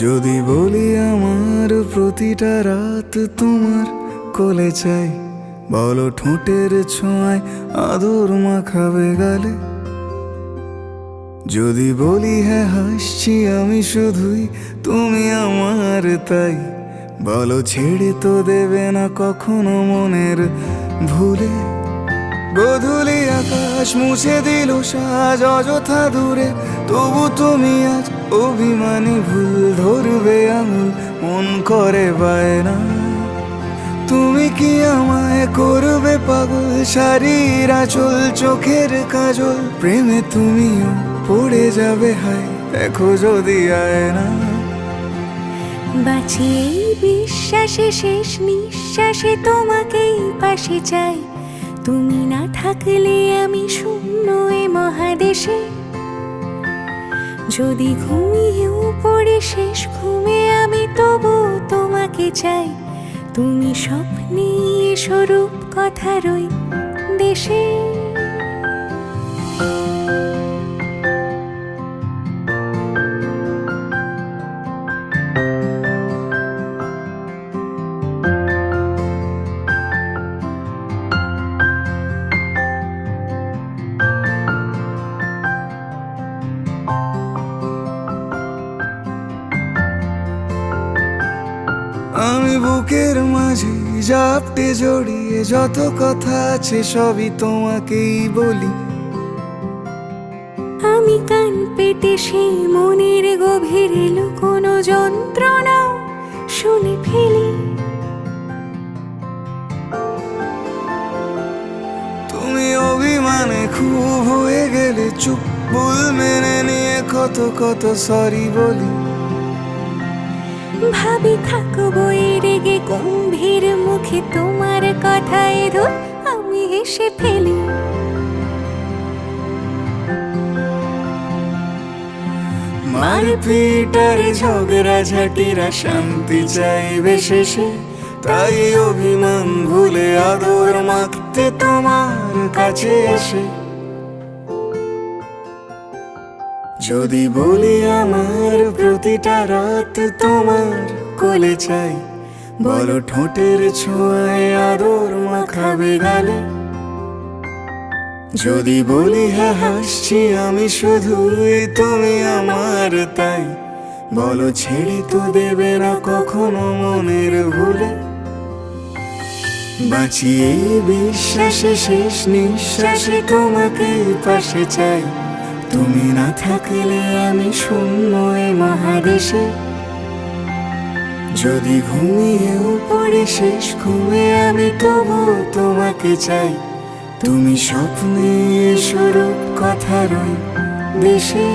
যদি বলি আমার প্রতিটা রাত তোমার কোলে চাই, বলো ঠোঁটের ছোঁয়ায় আদর মাখাবে গালে। যদি বলি হ্যাঁ হাসছি আমি শুধুই, তুমি আমার তাই, বলো ছেড়ে তো দেবে না কখনো মনের ভুলে। গোধূলি আকাশ মুছে দিল সাজ অযথা দূরে, তবু তুমি আজ অভিমানী ভুল ধরবে আঙুল, মন করে বায়না। তুমি কি আমায় করবে পাগল, শাড়ির আঁচল চোখের কাজল, প্রেমে তুমিও পড়ে যাবে হায় দেখো যদি আয়না। বাঁচি এই বিশ্বাসে শেষ নিঃশ্বাসে তোমাকেই পাশে চাই, তুমি না থাকলে আমি শূন্য এ মহাদেশে। যদি ঘুমিয়েও পড়ে শেষ ঘুমে আমি তবু তোমাকে চাই, তুমি স্বপ্নে স্বরূপ কথার ওই দেশে। আমি বুকের মাঝে জাপটে জড়িয়ে যত কথা আছে সবই তোমাকেই বলি। আমি কান পেতে সেই মনের গভীরে লুকোনো যন্ত্রণা শুনে ফেলি। তুমি অভিমানে খুব হয়ে গেলে চুপ, ভুল মেনে নিয়ে কত কত সরি বলি। ভাবি থাকবো এই রেগে গম্ভীর মুখে তোমার কথায় ধর আমি হেসে ফেলি। মারপিট আর ঝগড়া ঝাঁটিরা শান্তি চাইবে শেষে, তাই অভিমান ভুলে আদর মাখতে তোমার কাছে এসে। যদি বলি আমার প্রতিটা রাত তোমার কোলে চাই, বলো ঠোঁটের ছোঁয়ায় আদর মাখাবে গালে। যদি বলি হ্যাঁ হাসছি আমি শুধুই, তুমি আমার তাই, বলো ছেড়ে তো দেবে না কখনো মনের ভুলে। বাঁচি এই বিশ্বাসে শেষ নিঃশ্বাসে তোমাকে পাশে চাই, তুমি না থাকলে আমি শূন্য এ মহাদেশে। যদি ঘুমিয়েও পড়ে শেষ ঘুমে আমি তবু তোমাকে চাই, তুমি স্বপ্নে স্বরূপ কথার ওই দেশে।